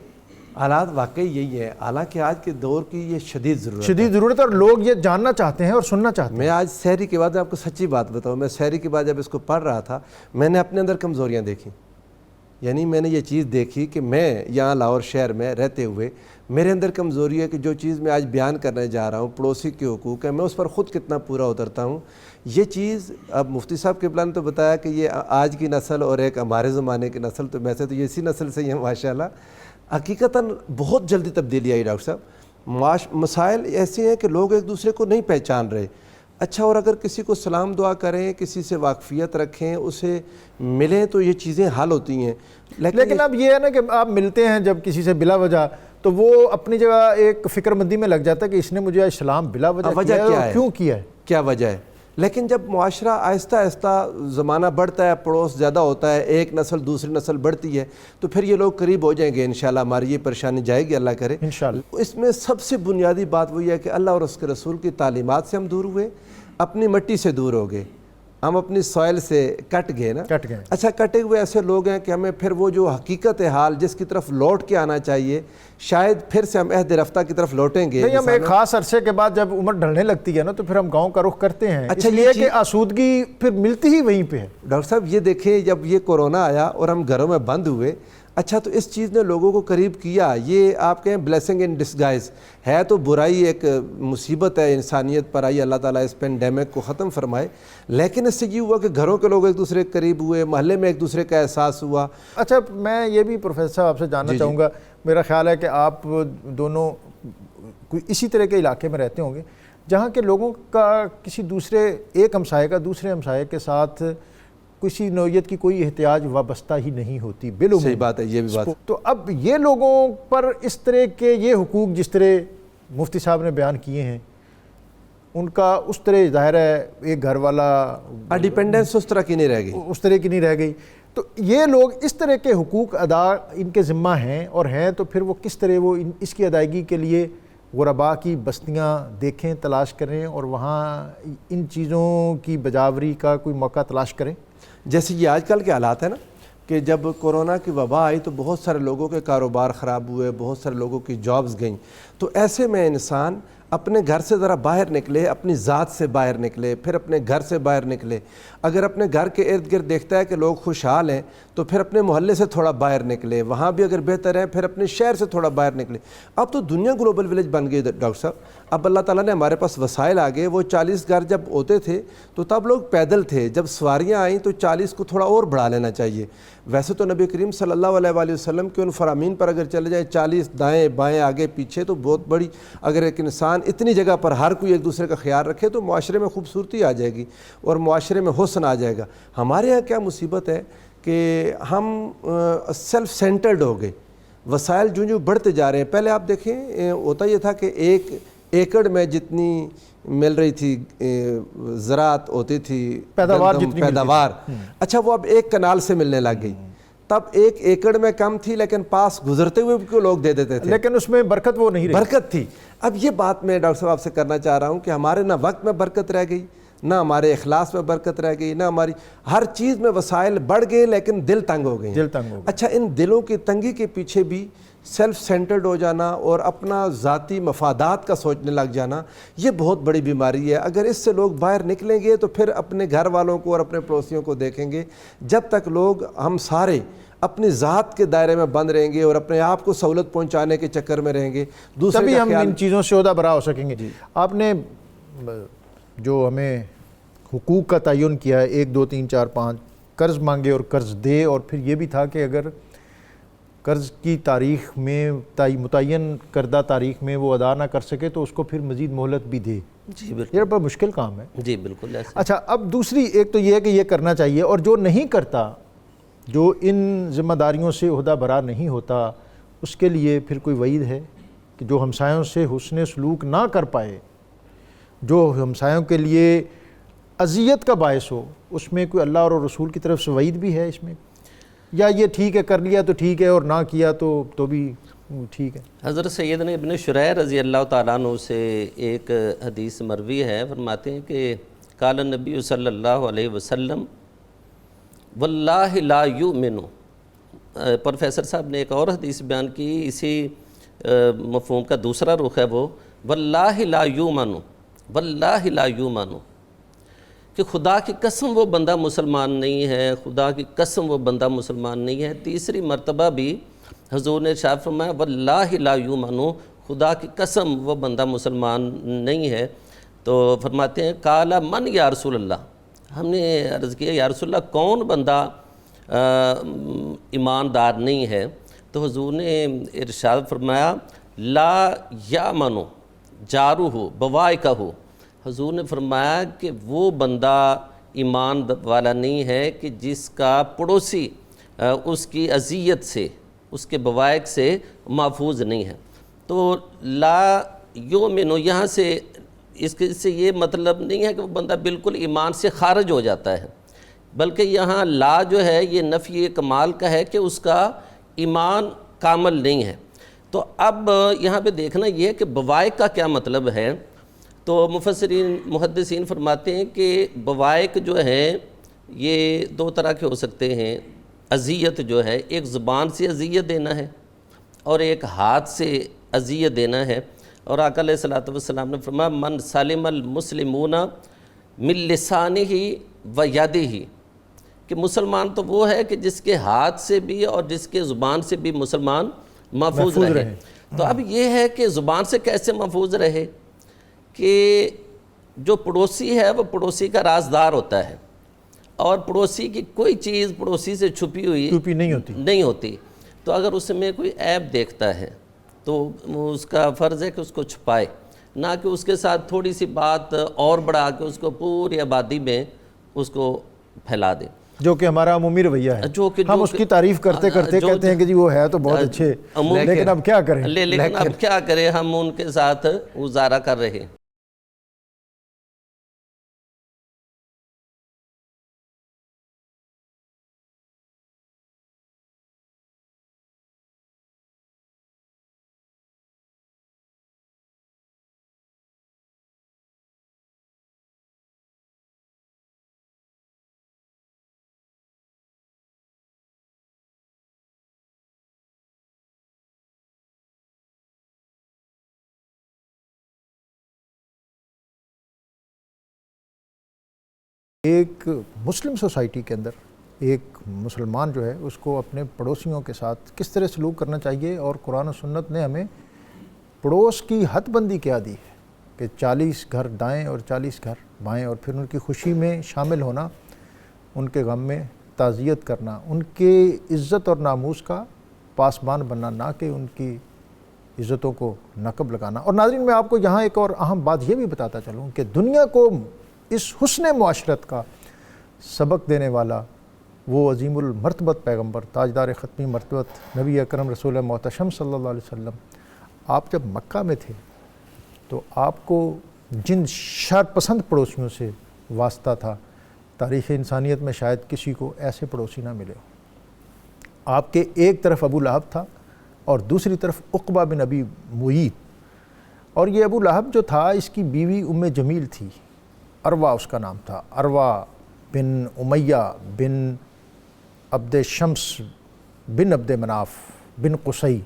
حالات واقعی یہی ہے، حالانکہ آج کے دور کی یہ شدید ضرورت ہے اور لوگ یہ جاننا چاہتے ہیں اور سننا چاہتے ہیں۔ میں آج سحری کے بعد آپ کو سچی بات بتاؤں، میں سحری کے بعد جب اس کو پڑھ رہا تھا میں نے اپنے اندر کمزوریاں دیکھی، یعنی میں نے یہ چیز دیکھی کہ میں یہاں لاہور شہر میں رہتے ہوئے میرے اندر کمزوری ہے کہ جو چیز میں آج بیان کرنے جا رہا ہوں پڑوسی کے حقوق ہے، میں اس پر خود کتنا پورا اترتا ہوں۔ یہ چیز اب مفتی صاحب قبلہ نے تو بتایا کہ یہ آج کی نسل اور ایک ہمارے زمانے کی نسل، تو ویسے تو یہ اسی نسل سے ہی ہے ماشاءاللہ، حقیقتاً بہت جلدی تبدیلی آئی ڈاکٹر صاحب۔ مسائل ایسے ہیں کہ لوگ ایک دوسرے کو نہیں پہچان رہے۔ اچھا، اور اگر کسی کو سلام دعا کریں، کسی سے واقفیت رکھیں، اسے ملیں تو یہ چیزیں حل ہوتی ہیں۔ لیکن اب یہ ہے نا کہ آپ ملتے ہیں جب کسی سے بلا وجہ، تو وہ اپنی جگہ ایک فکر مندی میں لگ جاتا ہے کہ اس نے مجھے سلام بلا وجہ کیا ہے، کیوں کیا ہے، کیا وجہ ہے۔ لیکن جب معاشرہ آہستہ آہستہ زمانہ بڑھتا ہے، پڑوس زیادہ ہوتا ہے، ایک نسل دوسری نسل بڑھتی ہے، تو پھر یہ لوگ قریب ہو جائیں گے انشاءاللہ، ہماری یہ پریشانی جائے گی اللہ کرے انشاءاللہ۔ اس میں سب سے بنیادی بات وہی ہے کہ اللہ اور اس کے رسول کی تعلیمات سے ہم دور ہوئے، اپنی مٹی سے دور ہو گئے، ہم اپنی سوائل سے کٹ گئے نا۔ اچھا، کٹے ہوئے ایسے لوگ ہیں کہ ہمیں پھر وہ جو حقیقت حال جس کی طرف لوٹ کے آنا چاہیے، شاید پھر سے ہم عہد رفتہ کی طرف لوٹیں گے۔ نہیں، ہم ایک خاص عرصے کے بعد جب عمر ڈھلنے لگتی ہے نا تو پھر ہم گاؤں کا رخ کرتے ہیں۔ اچھا، یہ کہ آسودگی پھر ملتی ہی وہیں پہ ہے۔ ڈاکٹر صاحب یہ دیکھیں، جب یہ کورونا آیا اور ہم گھروں میں بند ہوئے، اچھا تو اس چیز نے لوگوں کو قریب کیا۔ یہ آپ کہیں بلیسنگ ان ڈسگائز ہے، تو برائی ایک مصیبت ہے انسانیت پر آئی، اللہ تعالیٰ اس پینڈیمک کو ختم فرمائے، لیکن اس سے یہ ہوا کہ گھروں کے لوگ ایک دوسرے کے قریب ہوئے، محلے میں ایک دوسرے کا احساس ہوا۔ اچھا، میں یہ بھی پروفیسر صاحب آپ سے جاننا چاہوں گا، میرا خیال ہے کہ آپ دونوں کوئی اسی طرح کے علاقے میں رہتے ہوں گے جہاں کے لوگوں کا کسی دوسرے ایک ہمسائے کا دوسرے ہمسائے کے ساتھ کسی نوعیت کی کوئی احتیاج وابستہ ہی نہیں ہوتی بالعموم۔ صحیح بات ہے، یہ بھی بات۔ تو اب یہ لوگوں پر اس طرح کے یہ حقوق جس طرح مفتی صاحب نے بیان کیے ہیں، ان کا اس طرح ظاہر ہے ایک گھر والا ڈیپینڈنس اس طرح کی نہیں رہ گئی، اس طرح کی نہیں رہ گئی، تو یہ لوگ اس طرح کے حقوق ادا ان کے ذمہ ہیں اور ہیں، تو پھر وہ کس طرح وہ اس کی ادائیگی کے لیے غرباء کی بستیاں دیکھیں، تلاش کریں اور وہاں ان چیزوں کی بجاوری کا کوئی موقع تلاش کریں۔ جیسے یہ آج کل کے حالات ہیں نا کہ جب کورونا کی وبا آئی تو بہت سارے لوگوں کے کاروبار خراب ہوئے، بہت سارے لوگوں کی جابز گئیں، تو ایسے میں انسان اپنے گھر سے ذرا باہر نکلے، اپنی ذات سے باہر نکلے، پھر اپنے گھر سے باہر نکلے۔ اگر اپنے گھر کے ارد گرد دیکھتا ہے کہ لوگ خوشحال ہیں تو پھر اپنے محلے سے تھوڑا باہر نکلے، وہاں بھی اگر بہتر ہے پھر اپنے شہر سے تھوڑا باہر نکلے۔ اب تو دنیا گلوبل ولیج بن گئی ڈاکٹر صاحب۔ اب اللہ تعالیٰ نے ہمارے پاس وسائل آ گئے۔ وہ 40 گھر جب ہوتے تھے تو تب لوگ پیدل تھے، جب سواریاں آئیں تو 40 کو تھوڑا اور بڑھا لینا چاہیے۔ ویسے تو نبی کریم صلی اللہ علیہ وآلہ وسلم کے ان فرامین پر اگر چلے جائیں 40 دائیں بائیں آگے پیچھے تو بہت بڑی، اگر ایک انسان اتنی جگہ پر ہر کوئی ایک دوسرے کا خیال رکھے تو معاشرے میں خوبصورتی آ جائے گی اور معاشرے میں حسن آ جائے گا۔ ہمارے یہاں کیا مصیبت ہے کہ ہم سیلف سینٹرڈ ہو گئے، وسائل جو بڑھتے جا رہے ہیں۔ پہلے آپ دیکھیں ہوتا یہ تھا کہ 1 ایکڑ میں جتنی مل رہی تھی زراعت ہوتی تھی، پیداوار، اچھا وہ اب 1 کنال سے ملنے لگ گئی۔ تب 1 ایکڑ میں کم تھی لیکن پاس گزرتے ہوئے کو لوگ دے دیتے تھے، لیکن اس میں برکت وہ نہیں رہی، برکت تھی۔ اب یہ بات میں ڈاکٹر صاحب آپ سے کرنا چاہ رہا ہوں کہ ہمارے نہ وقت میں برکت رہ گئی، نہ ہمارے اخلاص میں برکت رہ گئی، نہ ہماری ہر چیز میں وسائل بڑھ گئے لیکن دل تنگ ہو گئے۔ اچھا، ان دلوں کی تنگی کے پیچھے بھی سیلف سینٹرڈ ہو جانا اور اپنا ذاتی مفادات کا سوچنے لگ جانا، یہ بہت بڑی بیماری ہے۔ اگر اس سے لوگ باہر نکلیں گے تو پھر اپنے گھر والوں کو اور اپنے پڑوسیوں کو دیکھیں گے۔ جب تک لوگ ہم سارے اپنی ذات کے دائرے میں بند رہیں گے اور اپنے آپ کو سہولت پہنچانے کے چکر میں رہیں گے، دوسرے تبھی کا ہم خیال ان چیزوں سے عہدہ برا ہو سکیں گے۔ آپ نے جو ہمیں حقوق کا تعین کیا ہے 1 2 3 4 5، قرض مانگے اور قرض دے، اور پھر یہ بھی تھا کہ اگر قرض کی تاریخ میں متعین کردہ تاریخ میں وہ ادا نہ کر سکے تو اس کو پھر مزید مہلت بھی دے۔ جی بالکل، یہ بڑا مشکل کام ہے۔ جی بالکل ایسے۔ اچھا، اب دوسری ایک تو یہ ہے کہ یہ کرنا چاہیے، اور جو نہیں کرتا، جو ان ذمہ داریوں سے عہدہ برا نہیں ہوتا، اس کے لیے پھر کوئی وعید ہے کہ جو ہمسایوں سے حسن سلوک نہ کر پائے، جو ہمسایوں کے لیے اذیت کا باعث ہو، اس میں کوئی اللہ اور رسول کی طرف سے وعید بھی ہے اس میں؟ یا یہ ٹھیک ہے کر لیا تو ٹھیک ہے اور نہ کیا تو بھی ٹھیک ہے؟ حضرت سیدنا ابن شریح رضی اللہ تعالیٰ عنہ سے ایک حدیث مروی ہے، فرماتے ہیں کہ قال النبی صلی اللہ علیہ وسلم واللہ لا یؤمن. پروفیسر صاحب نے ایک اور حدیث بیان کی، اسی مفہوم کا دوسرا رخ ہے وہ واللہ لا یؤمن، واللہ لا یؤمن، کہ خدا کی قسم وہ بندہ مسلمان نہیں ہے، خدا کی قسم وہ بندہ مسلمان نہیں ہے. تیسری مرتبہ بھی حضور نے ارشاد فرمایا واللہ لا یؤمن، خدا کی قسم وہ بندہ مسلمان نہیں ہے. تو فرماتے ہیں قال من یا رسول اللہ، ہم نے عرض کیا یا رسول اللہ کون بندہ ایماندار نہیں ہے؟ تو حضور نے ارشاد فرمایا لا یامن جارہ بوائقہ. حضور نے فرمایا کہ وہ بندہ ایمان والا نہیں ہے کہ جس کا پڑوسی اس کی اذیت سے، اس کے بوائق سے محفوظ نہیں ہے. تو لا یؤمن یہاں سے اس سے یہ مطلب نہیں ہے کہ وہ بندہ بالکل ایمان سے خارج ہو جاتا ہے، بلکہ یہاں لا جو ہے یہ نفی کمال کا ہے کہ اس کا ایمان کامل نہیں ہے. تو اب یہاں پہ دیکھنا یہ ہے کہ بوائق کا کیا مطلب ہے. تو مفسرین محدثین فرماتے ہیں کہ بوائق جو ہے یہ دو طرح کے ہو سکتے ہیں. اذیت جو ہے ایک زبان سے اذیت دینا ہے اور ایک ہاتھ سے اذیت دینا ہے. اور آقا علیہ الصلوۃ والسلام نے فرمایا من سلم المسلمون من لسانہ و یدہ، کہ مسلمان تو وہ ہے کہ جس کے ہاتھ سے بھی اور جس کے زبان سے بھی مسلمان محفوظ رہے. تو اب یہ ہے کہ زبان سے کیسے محفوظ رہے کہ جو پڑوسی ہے وہ پڑوسی کا رازدار ہوتا ہے اور پڑوسی کی کوئی چیز پڑوسی سے چھپی ہوئی نہیں ہوتی. تو اگر اس میں کوئی عیب دیکھتا ہے تو اس کا فرض ہے کہ اس کو چھپائے، نہ کہ اس کے ساتھ تھوڑی سی بات اور بڑھا کے اس کو پوری آبادی میں اس کو پھیلا دے، جو کہ ہمارا عمومی رویہ ہے. ہم اس کی تعریف کرتے کرتے کہتے ہیں کہ جی وہ ہے تو بہت اچھے، لیکن اب کیا کریں؟ لیکن اب کیا کریں، ہم ان کے ساتھ گزارا کر رہے ہیں. ایک مسلم سوسائٹی کے اندر ایک مسلمان جو ہے اس کو اپنے پڑوسیوں کے ساتھ کس طرح سلوک کرنا چاہیے، اور قرآن و سنت نے ہمیں پڑوس کی حد بندی کیا دی ہے کہ 40 گھر دائیں اور 40 گھر بائیں، اور پھر ان کی خوشی میں شامل ہونا، ان کے غم میں تعزیت کرنا، ان کے عزت اور ناموس کا پاسبان بننا، نہ کہ ان کی عزتوں کو نقب لگانا. اور ناظرین میں آپ کو یہاں ایک اور اہم بات یہ بھی بتاتا چلوں کہ دنیا کو اس حسن معاشرت کا سبق دینے والا وہ عظیم المرتبت پیغمبر تاجدار ختمی مرتبت نبی اکرم رسول محتشم صلی اللہ علیہ وسلم، آپ جب مکہ میں تھے تو آپ کو جن شر پسند پڑوسیوں سے واسطہ تھا، تاریخ انسانیت میں شاید کسی کو ایسے پڑوسی نہ ملے ہو. آپ کے ایک طرف ابو لہب تھا اور دوسری طرف عقبہ بن ابی معیط. اور یہ ابو لہب جو تھا اس کی بیوی ام جمیل تھی، عروہ اس کا نام تھا، عروہ بن امیہ بن عبد شمس بن عبد مناف بن قصی،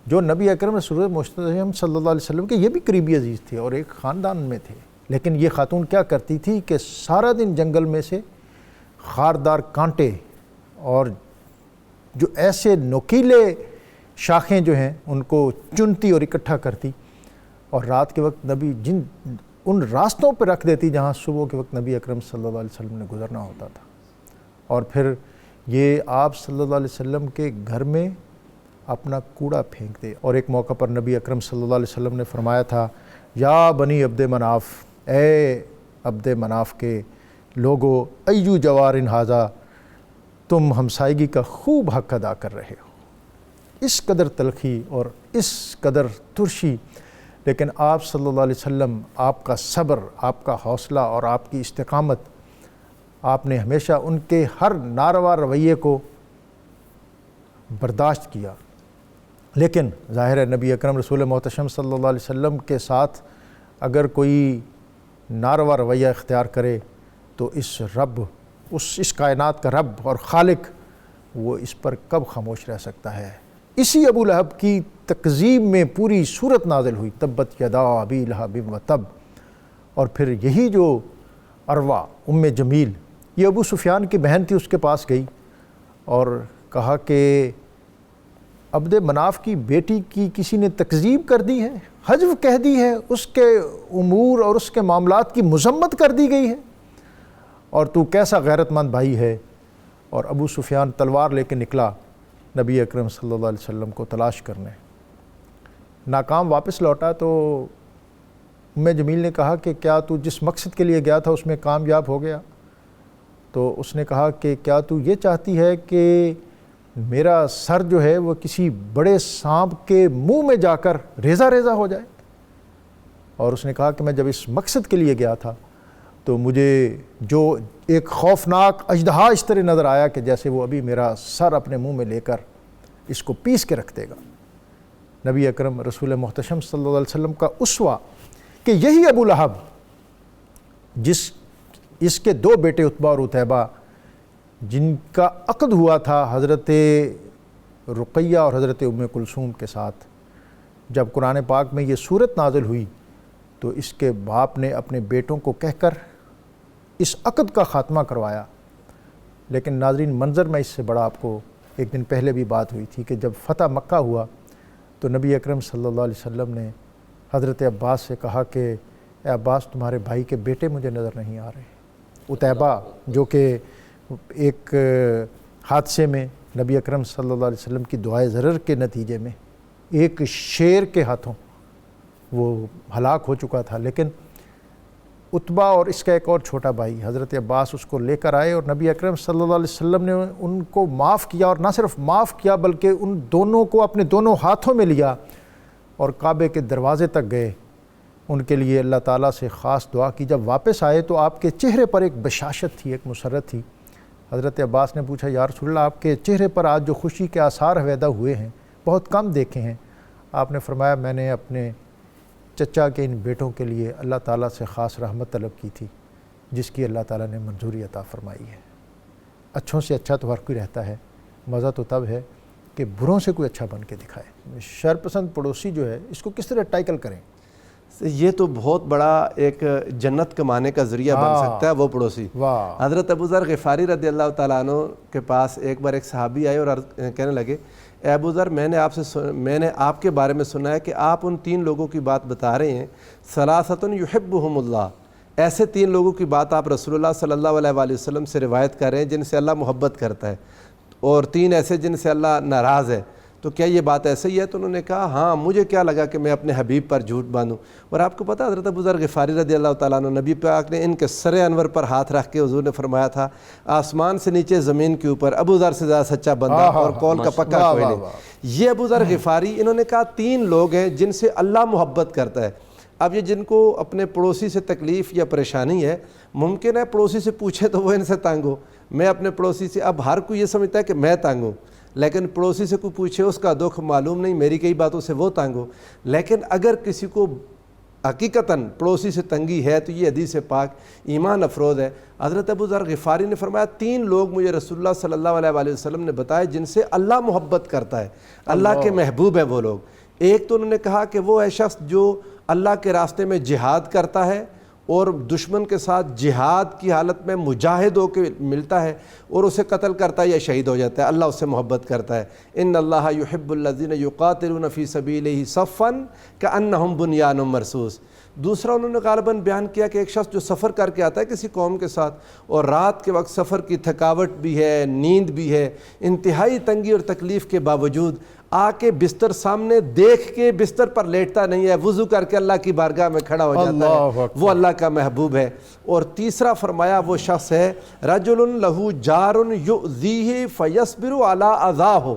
جو نبی اکرم رسول محتشم صلی اللہ علیہ وسلم کے یہ بھی قریبی عزیز تھے اور ایک خاندان میں تھے. لیکن یہ خاتون کیا کرتی تھی کہ سارا دن جنگل میں سے خاردار کانٹے اور جو ایسے نوکیلے شاخیں جو ہیں ان کو چنتی اور اکٹھا کرتی، اور رات کے وقت نبی ان راستوں پہ رکھ دیتی جہاں صبح کے وقت نبی اکرم صلی اللہ علیہ وسلم نے گزرنا ہوتا تھا. اور پھر یہ آپ صلی اللہ علیہ وسلم کے گھر میں اپنا کوڑا پھینک دے. اور ایک موقع پر نبی اکرم صلی اللہ علیہ وسلم نے فرمایا تھا یا بنی عبد مناف، اے عبد مناف کے لوگو، ایو جوار ھذا، تم ہمسائیگی کا خوب حق ادا کر رہے ہو. اس قدر تلخی اور اس قدر ترشی، لیکن آپ صلی اللہ علیہ وسلم، آپ کا صبر، آپ کا حوصلہ اور آپ کی استقامت، آپ نے ہمیشہ ان کے ہر ناروا رویے کو برداشت کیا، لیکن ظاہر ہے نبی اکرم رسول محتشم صلی اللہ علیہ وسلم کے ساتھ اگر کوئی ناروا رویہ اختیار کرے تو اس کائنات کا رب اور خالق وہ اس پر کب خاموش رہ سکتا ہے۔ اسی ابو لہب کی تکذیب میں پوری صورت نازل ہوئی، تبت یدا ابی لہب و تب، اور پھر یہی جو عروہ ام جمیل، یہ ابو سفیان کی بہن تھی، اس کے پاس گئی اور کہا کہ عبد مناف کی بیٹی کی کسی نے تکذیب کر دی ہے، حجو کہہ دی ہے، اس کے امور اور اس کے معاملات کی مذمت کر دی گئی ہے، اور تو کیسا غیرت مند بھائی ہے۔ اور ابو سفیان تلوار لے کے نکلا نبی اکرم صلی اللہ علیہ وسلم کو تلاش کرنے، ناکام واپس لوٹا تو ام جمیل نے کہا کہ کیا تو جس مقصد کے لیے گیا تھا اس میں کامیاب ہو گیا؟ تو اس نے کہا کہ کیا تو یہ چاہتی ہے کہ میرا سر جو ہے وہ کسی بڑے سانپ کے منہ میں جا کر ریزہ ریزہ ہو جائے؟ اور اس نے کہا کہ میں جب اس مقصد کے لیے گیا تھا تو مجھے جو ایک خوفناک اژدہا اس طرح نظر آیا کہ جیسے وہ ابھی میرا سر اپنے منہ میں لے کر اس کو پیس کے رکھ دے گا۔ نبی اکرم رسول محتشم صلی اللہ علیہ وسلم کا اسوہ کہ یہی ابو لہب اس کے دو بیٹے عتبہ اور عتیبہ جن کا عقد ہوا تھا حضرت رقیہ اور حضرت ام کلثوم کے ساتھ، جب قرآن پاک میں یہ صورت نازل ہوئی تو اس کے باپ نے اپنے بیٹوں کو کہہ کر اس عقد کا خاتمہ کروایا۔ لیکن ناظرین منظر میں اس سے بڑا آپ کو ایک دن پہلے بھی بات ہوئی تھی کہ جب فتح مکہ ہوا تو نبی اکرم صلی اللہ علیہ وسلم نے حضرت عباس سے کہا کہ اے عباس تمہارے بھائی کے بیٹے مجھے نظر نہیں آ رہے۔ عتیبہ جو کہ ایک حادثے میں نبی اکرم صلی اللہ علیہ وسلم کی دعائے ضرر کے نتیجے میں ایک شیر کے ہاتھوں وہ ہلاک ہو چکا تھا، لیکن عتبہ اور اس کا ایک اور چھوٹا بھائی حضرت عباس اس کو لے کر آئے اور نبی اکرم صلی اللہ علیہ وسلم نے ان کو معاف کیا، اور نہ صرف معاف کیا بلکہ ان دونوں کو اپنے دونوں ہاتھوں میں لیا اور کعبے کے دروازے تک گئے، ان کے لیے اللہ تعالیٰ سے خاص دعا کی۔ جب واپس آئے تو آپ کے چہرے پر ایک بشاشت تھی، ایک مسرت تھی۔ حضرت عباس نے پوچھا یا رسول اللہ آپ کے چہرے پر آج جو خوشی کے آثار پیدا ہوئے ہیں بہت کم دیکھے ہیں۔ آپ نے فرمایا میں نے اپنے چچا کے ان بیٹوں کے لیے اللہ تعالیٰ سے خاص رحمت طلب کی تھی جس کی اللہ تعالیٰ نے منظوری عطا فرمائی ہے۔ اچھوں سے اچھا تو ہر کوئی رہتا ہے، مزہ تو تب ہے کہ بروں سے کوئی اچھا بن کے دکھائے۔ شرپسند پڑوسی جو ہے اس کو کس طرح ٹائکل کریں؟ یہ تو بہت بڑا ایک جنت کمانے کا ذریعہ بن سکتا ہے وہ پڑوسی۔ حضرت ابو ذر غفاری رضی اللہ تعالیٰ عنہ کے پاس ایک بار ایک صحابی آئے اور کہنے لگے اے ابو ذر میں نے آپ کے بارے میں سنا ہے کہ آپ ان تین لوگوں کی بات بتا رہے ہیں، ثلاثۃ یحبہم اللہ، ایسے تین لوگوں کی بات آپ رسول اللہ صلی اللہ علیہ وآلہ وسلم سے روایت کر رہے ہیں جن سے اللہ محبت کرتا ہے، اور تین ایسے جن سے اللہ ناراض ہے، تو کیا یہ بات ایسے ہی ہے؟ تو انہوں نے کہا ہاں، مجھے کیا لگا کہ میں اپنے حبیب پر جھوٹ باندھوں۔ اور آپ کو پتہ حضرت ابو ذر غفاری رضی اللہ تعالیٰ عنہ، نبی پاک نے ان کے سر انور پر ہاتھ رکھ کے حضور نے فرمایا تھا آسمان سے نیچے زمین کے اوپر ابو ذر سے زیادہ سچا بندہ اور قول کا پکا کوئی نہیں۔ یہ ابو ذر غفاری، انہوں نے کہا تین لوگ ہیں جن سے اللہ محبت کرتا ہے۔ اب یہ جن کو اپنے پڑوسی سے تکلیف یا پریشانی ہے، ممکن ہے پڑوسی سے پوچھے تو وہ ان سے تنگ ہو، میں اپنے پڑوسی سے، اب ہر کوئی یہ سمجھتا ہے کہ میں تنگ ہوں، لیکن پڑوسی سے کوئی پوچھے اس کا دکھ معلوم نہیں، میری کئی باتوں سے وہ تنگ ہو۔ لیکن اگر کسی کو حقیقتاً پڑوسی سے تنگی ہے تو یہ حدیث پاک ایمان افروز ہے۔ حضرت ابو ذر غفاری نے فرمایا تین لوگ مجھے رسول اللہ صلی اللہ علیہ وآلہ وسلم نے بتائے جن سے اللہ محبت کرتا ہے، اللہ کے محبوب ہے وہ لوگ۔ ایک تو انہوں نے کہا کہ وہ ہے شخص جو اللہ کے راستے میں جہاد کرتا ہے اور دشمن کے ساتھ جہاد کی حالت میں مجاہد ہو کے ملتا ہے اور اسے قتل کرتا ہے یا شہید ہو جاتا ہے، اللہ اس سے محبت کرتا ہے۔ ان اللہ یحب الذین یقاتلون فی سبیلہ صفا کأنہم بنیان مرصوص۔ دوسرا انہوں نے غالباً بیان کیا کہ ایک شخص جو سفر کر کے آتا ہے کسی قوم کے ساتھ اور رات کے وقت سفر کی تھکاوٹ بھی ہے، نیند بھی ہے، انتہائی تنگی اور تکلیف کے باوجود آ کے بستر سامنے دیکھ کے بستر پر لیٹتا نہیں ہے، وضو کر کے اللہ کی بارگاہ میں کھڑا ہو جاتا ہے، وہ اللہ کا محبوب ہے۔ اور تیسرا فرمایا وہ شخص ہے رجل لہ جار یؤذیہ فیصبر علی اذاہ،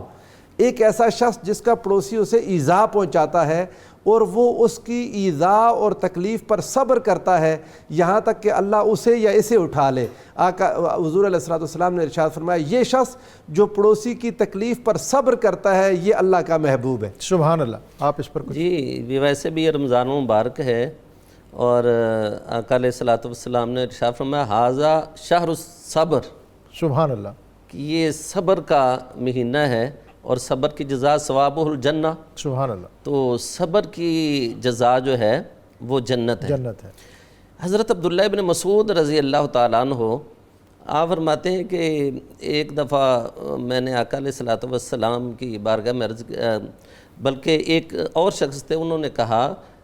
ایک ایسا شخص جس کا پڑوسی اسے ایذا پہنچاتا ہے اور وہ اس کی ایذا اور تکلیف پر صبر کرتا ہے یہاں تک کہ اللہ اسے یا اسے اٹھا لے۔ آقا حضور علیہ الصلوۃ والسلام نے ارشاد فرمایا یہ شخص جو پڑوسی کی تکلیف پر صبر کرتا ہے یہ اللہ کا محبوب ہے۔ سبحان اللہ۔ آپ اس پر کچھ؟ جی ویسے بھی یہ رمضان مبارک ہے اور آقا علیہ الصلوۃ والسلام نے ارشاد فرمایا ھذا شہر الصبر، سبحان اللہ، کہ یہ صبر کا مہینہ ہے اور صبر کی جزا ثوابہ الجنہ، سبحان اللہ، تو صبر کی جزا جو ہے وہ جنت ہے۔ جنت ہے۔ حضرت عبداللہ ابن مسعود رضی اللہ تعالیٰ عنہ آپ فرماتے ہیں کہ ایک دفعہ میں نے آقا علیہ الصلوۃ والسلام کی بارگاہ میں عرض بلکہ ایک اور شخص تھے، انہوں نے کہا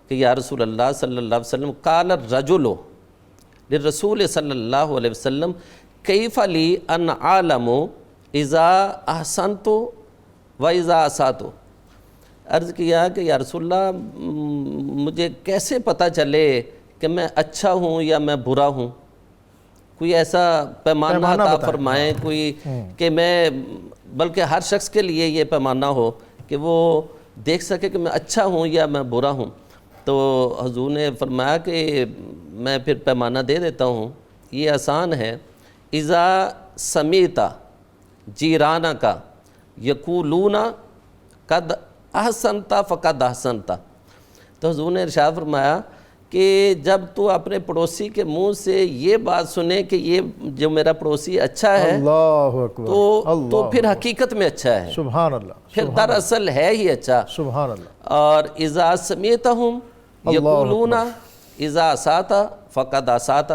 کہ یا رسول اللہ صلی اللہ علیہ وسلم قال الرجل للرسول صلی اللہ علیہ وسلم کیف لی ان اعلم اذا احسنت و اذا اسأت، عرض کیا کہ یا رسول اللہ مجھے کیسے پتہ چلے کہ میں اچھا ہوں یا میں برا ہوں، کوئی ایسا پیمانہ عطا فرمائیں کوئی کہ میں، بلکہ ہر شخص کے لیے یہ پیمانہ ہو کہ وہ دیکھ سکے کہ میں اچھا ہوں یا میں برا ہوں۔ تو حضور نے فرمایا کہ میں پھر پیمانہ دے دیتا ہوں، یہ آسان ہے، اذا سمیت جیرانک یقولون قد احسنت فقد احسنت، تو حضور نے ارشاد فرمایا کہ جب تو اپنے پڑوسی کے منہ سے یہ بات سنے کہ یہ جو میرا پڑوسی اچھا ہے اللہ اکبر، تو پھر حقیقت میں اچھا ہے، سبحان اللہ، پھر دراصل ہے ہی اچھا۔ سبحان اللہ، اور اذا سمیتہم یقولون اذا اسأت فقد اسأت،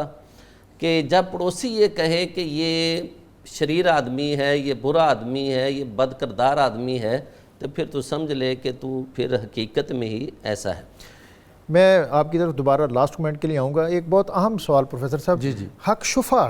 کہ جب پڑوسی یہ کہے کہ یہ شریر آدمی ہے، یہ برا آدمی ہے، یہ بد کردار آدمی ہے، تو پھر تو سمجھ لے کہ تو پھر حقیقت میں ہی ایسا ہے۔ میں آپ کی طرف دوبارہ لاسٹ کمنٹ کے لیے آؤں گا۔ ایک بہت اہم سوال پروفیسر صاحب، جی حق شفا،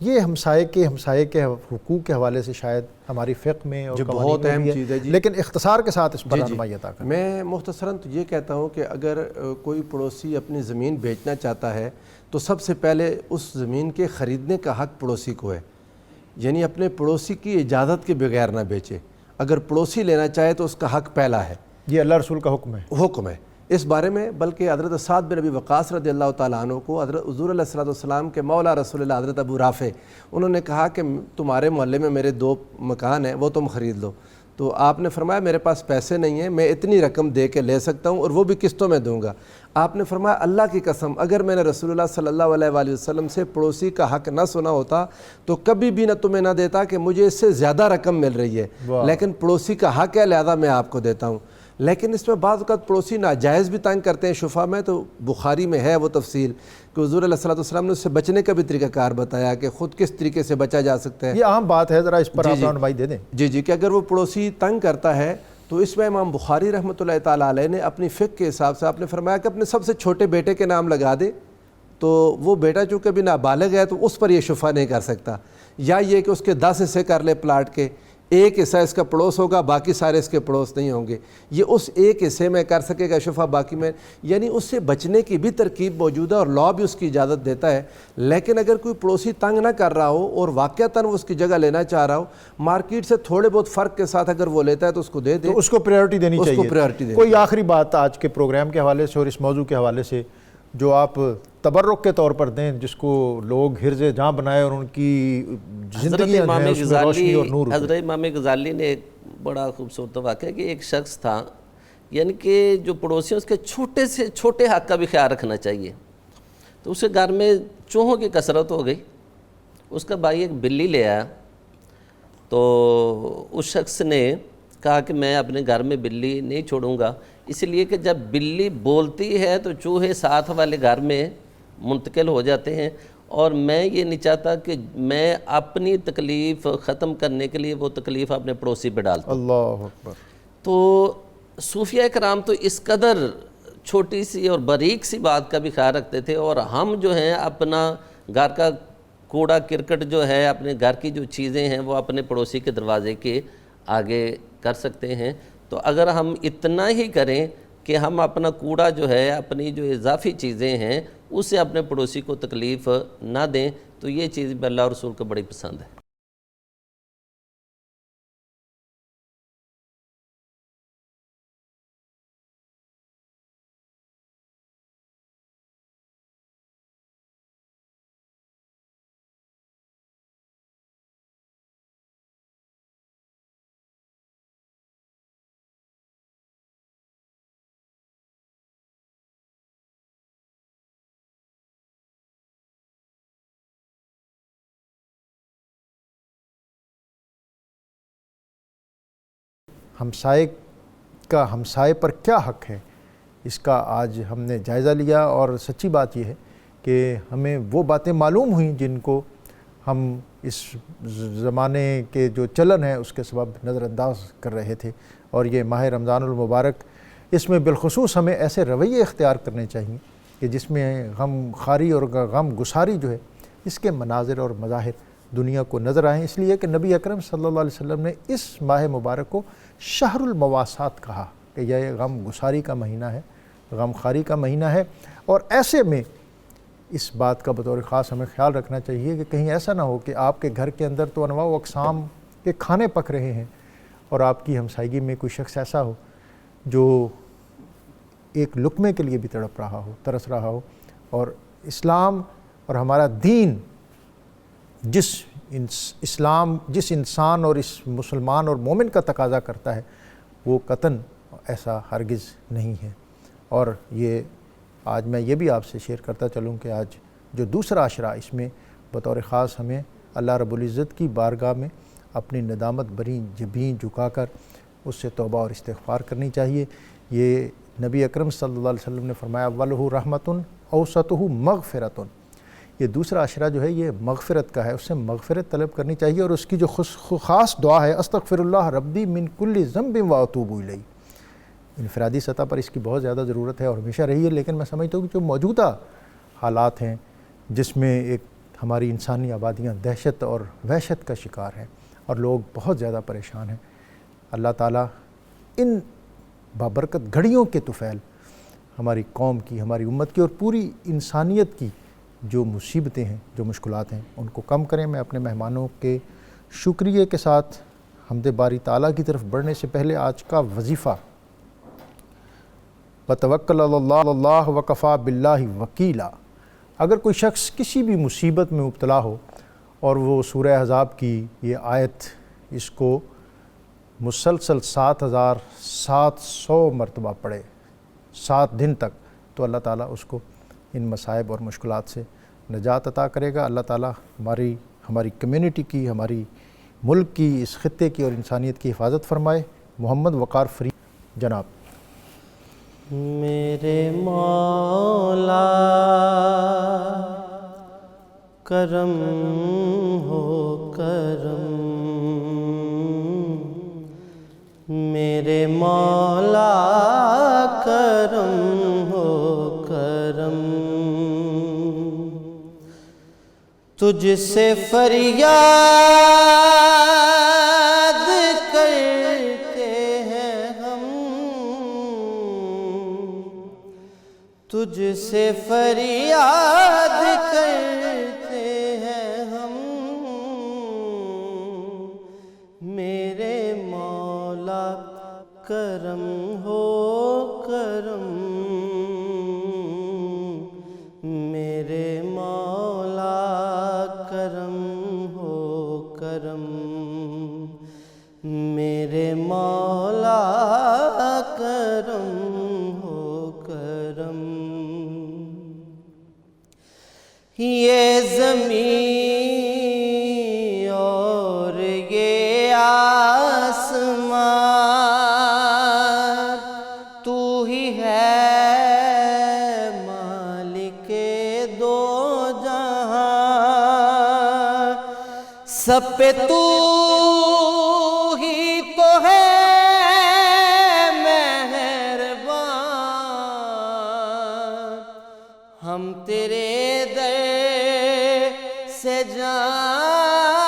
یہ ہمسائے کے حقوق کے حوالے سے شاید ہماری فقہ میں اور جو قوانین بہت میں اہم بھی چیز ہے جی، لیکن اختصار کے ساتھ اس پر رہنمائی عطا کریں۔ میں مختصراً تو یہ کہتا ہوں کہ اگر کوئی پڑوسی اپنی زمین بیچنا چاہتا ہے تو سب سے پہلے اس زمین کے خریدنے کا حق پڑوسی کو ہے، یعنی اپنے پڑوسی کی اجازت کے بغیر نہ بیچے، اگر پڑوسی لینا چاہے تو اس کا حق پہلا ہے، یہ اللہ رسول کا حکم ہے اس بارے میں۔ بلکہ حضرت سعد بن ابی وقاص رضی اللہ تعالیٰ عنہ کو حضرت حضور علیہ الصلوۃ والسلام کے مولا رسول اللہ حضرت ابو رافع، انہوں نے کہا کہ تمہارے محلے میں میرے 2 مکان ہیں، وہ تم خرید لو، تو آپ نے فرمایا میرے پاس پیسے نہیں ہیں، میں اتنی رقم دے کے لے سکتا ہوں اور وہ بھی قسطوں میں دوں گا۔ آپ نے فرمایا اللہ کی قسم اگر میں نے رسول اللہ صلی اللہ علیہ وآلہ وسلم سے پڑوسی کا حق نہ سنا ہوتا تو کبھی بھی نہ تمہیں نہ دیتا کہ مجھے اس سے زیادہ رقم مل رہی ہے، لیکن پڑوسی کا حق ہے لہذا میں آپ کو دیتا ہوں۔ لیکن اس میں بعض اوقات پڑوسی ناجائز بھی تنگ کرتے ہیں شفا میں، تو بخاری میں ہے وہ تفصیل کہ حضور علیہ الصلوۃ والسلام نے اس سے بچنے کا بھی طریقہ کار بتایا کہ خود کس طریقے سے بچا جا سکتا ہے۔ یہ عام بات ہے، ذرا اس پر آپ رہنمائی دے دیں۔ جی کہ اگر وہ پڑوسی تنگ کرتا ہے تو اس میں امام بخاری رحمۃ اللہ تعالیٰ علیہ نے اپنی فقہ کے حساب سے آپ نے فرمایا کہ اپنے سب سے چھوٹے بیٹے کے نام لگا دے، تو وہ بیٹا چونکہ بھی نابالغ ہے تو اس پر یہ شفا نہیں کر سکتا، یا یہ کہ اس کے 10 حصے کر لے پلاٹ کے، ایک حصہ اس کا پڑوس ہوگا باقی سارے اس کے پڑوس نہیں ہوں گے، یہ اس ایک حصے میں کر سکے گا شفا، باقی میں، یعنی اس سے بچنے کی بھی ترکیب موجود ہے اور لا بھی اس کی اجازت دیتا ہے۔ لیکن اگر کوئی پڑوسی تنگ نہ کر رہا ہو اور واقعتاً وہ اس کی جگہ لینا چاہ رہا ہو، مارکیٹ سے تھوڑے بہت فرق کے ساتھ اگر وہ لیتا ہے تو اس کو دے دے، تو اس کو پریورٹی دینی چاہیے۔ اس کو پریورٹی دینی۔ کوئی آخری بات آج کے پروگرام کے حوالے سے اور اس موضوع کے حوالے سے جو آپ تبرک کے طور پر دیں، جس کو لوگ حرز جاں بنائے اور ان کی زندگی روشنی اور نور۔ حضرت امام غزالی نے ایک بڑا خوبصورت واقعہ کہ ایک شخص تھا، یعنی کہ جو پڑوسی اس کے چھوٹے سے چھوٹے حق کا بھی خیال رکھنا چاہیے، تو اسے گھر میں چوہوں کی کثرت ہو گئی، اس کا بھائی ایک بلی لے آیا، تو اس شخص نے کہا کہ میں اپنے گھر میں بلی نہیں چھوڑوں گا، اس لیے کہ جب بلی بولتی ہے تو چوہے ساتھ والے گھر میں منتقل ہو جاتے ہیں، اور میں یہ نہیں چاہتا کہ میں اپنی تکلیف ختم کرنے کے لیے وہ تکلیف اپنے پڑوسی پہ ڈالتا ہوں۔ اللہ اکبر۔ تو صوفیہ کرام تو اس قدر چھوٹی سی اور باریک سی بات کا بھی خیال رکھتے تھے، اور ہم جو ہیں اپنا گھر کا کوڑا کرکٹ جو ہے، اپنے گھر کی جو چیزیں ہیں وہ اپنے پڑوسی کے دروازے کے آگے کر سکتے ہیں۔ تو اگر ہم اتنا ہی کریں کہ ہم اپنا کوڑا جو ہے، اپنی جو اضافی چیزیں ہیں، اسے اپنے پڑوسی کو تکلیف نہ دیں، تو یہ چیز بھی اللہ اور رسول کو بڑی پسند ہے۔ ہمسائے پر کیا حق ہے، اس کا آج ہم نے جائزہ لیا، اور سچی بات یہ ہے کہ ہمیں وہ باتیں معلوم ہوئیں جن کو ہم اس زمانے کے جو چلن ہے اس کے سبب نظر انداز کر رہے تھے۔ اور یہ ماہ رمضان المبارک، اس میں بالخصوص ہمیں ایسے رویے اختیار کرنے چاہیے کہ جس میں غم خواری اور غم گساری جو ہے اس کے مناظر اور مظاہر دنیا کو نظر آئیں، اس لیے کہ نبی اکرم صلی اللہ علیہ وسلم نے اس ماہ مبارک کو شہر المواسات کہا کہ یہ غم گساری کا مہینہ ہے، غم خواری کا مہینہ ہے۔ اور ایسے میں اس بات کا بطور خاص ہمیں خیال رکھنا چاہیے کہ کہیں ایسا نہ ہو کہ آپ کے گھر کے اندر تو انواع و اقسام کے کھانے پک رہے ہیں اور آپ کی ہمسائیگی میں کوئی شخص ایسا ہو جو ایک لقمے کے لیے بھی تڑپ رہا ہو، ترس رہا ہو۔ اور اسلام اور ہمارا دین جس انسان اور اس مسلمان اور مومن کا تقاضا کرتا ہے وہ قطعاً ایسا ہرگز نہیں ہے۔ اور یہ آج میں یہ بھی آپ سے شیئر کرتا چلوں کہ آج جو دوسرا عشرہ، اس میں بطور خاص ہمیں اللہ رب العزت کی بارگاہ میں اپنی ندامت بری جبیں جھکا کر اس سے توبہ اور استغفار کرنی چاہیے۔ یہ نبی اکرم صلی اللہ علیہ وسلم نے فرمایا اولہ رحمۃ اوسطہ مغفرۃ، یہ دوسرا عشرہ جو ہے یہ مغفرت کا ہے، اس سے مغفرت طلب کرنی چاہیے، اور اس کی جو خاص دعا ہے استغفر اللہ ربی من کل ذنب واتوب الیہ، انفرادی سطح پر اس کی بہت زیادہ ضرورت ہے اور ہمیشہ رہی ہے۔ لیکن میں سمجھتا ہوں کہ جو موجودہ حالات ہیں جس میں ایک ہماری انسانی آبادیاں دہشت اور وحشت کا شکار ہیں اور لوگ بہت زیادہ پریشان ہیں، اللہ تعالیٰ ان بابرکت گھڑیوں کے طفیل ہماری قوم کی، ہماری امت کی اور پوری انسانیت کی جو مصیبتیں ہیں، جو مشکلات ہیں، ان کو کم کریں۔ میں اپنے مہمانوں کے شکریہ کے ساتھ حمد باری تعالیٰ کی طرف بڑھنے سے پہلے آج کا وظیفہ وتوکل علی اللہ وکفیٰ باللہ وکیلا، اگر کوئی شخص کسی بھی مصیبت میں مبتلا ہو اور وہ سورہ احزاب کی یہ آیت اس کو مسلسل 7700 مرتبہ پڑھے 7 دن تک، تو اللہ تعالیٰ اس کو ان مصائب اور مشکلات سے نجات عطا کرے گا۔ اللہ تعالیٰ ہماری کمیونٹی کی، ہماری ملک کی، اس خطے کی اور انسانیت کی حفاظت فرمائے۔ محمد وقار فرید جناب۔ میرے مولا کرم ہو کرم، میرے مولا کرم ہو کرم، تجھ سے فریاد کرتے ہیں ہم، تجھ سے فریاد کرتے ہیں ہم، میرے مولا کرم ہو کرم، میرے مولا کرم ہو کرم، میرے مولا کرم ہو کرم، یہ زمین اور یہ آسمان تو ہی ہے مالک دو جہاں، سب پہ تو ہی تو ہے مہربان، ہم تیرے در سے جائیں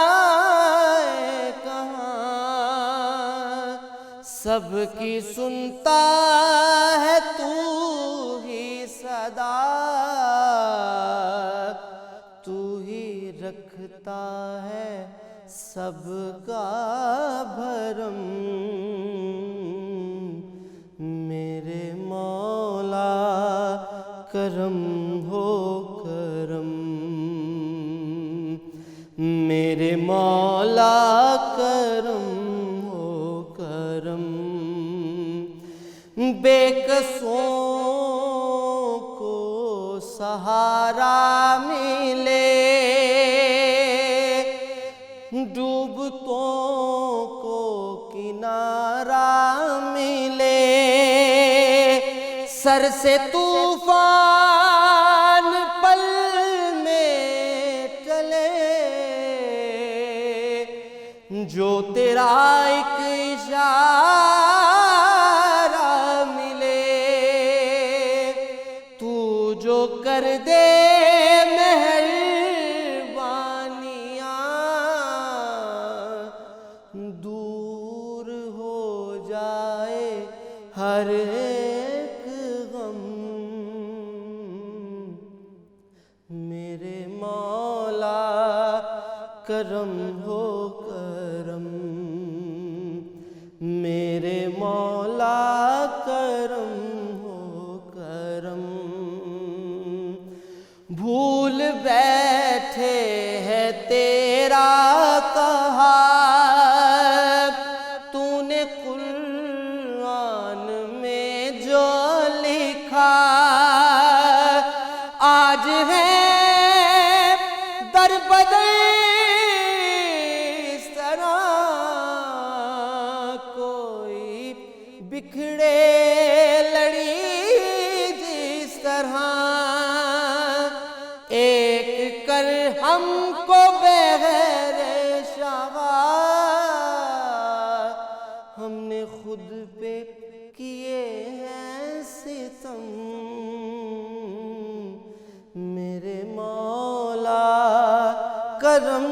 کہاں، سب کی سنتا ہے تو ہی صدا، تو ہی رکھتا ہے سب کا بھرم، میرے مولا کرم ہو کرم، میرے مولا کرم ہو کرم، بے کسوں کو سہارا ملے، ڈوبتوں کو کنارہ سر سے طوفان پل میں ٹلے، جو تیرا ایک اشارہ ملے، تو جو کر دے دور ہو جائے ہر ایک غم، میرے مولا کرم ہو کرم، میرے مولا کرم ہو کرم، بھول بیٹھے ہیں تیرا کہا آج ہے در بدر اس طرح، کوئی بکھڑے لڑی جس طرح، ایک کر ہم کو بغیر شاہ، ہم نے خود پہ کیے ہیں ستم، میرے مولا کرم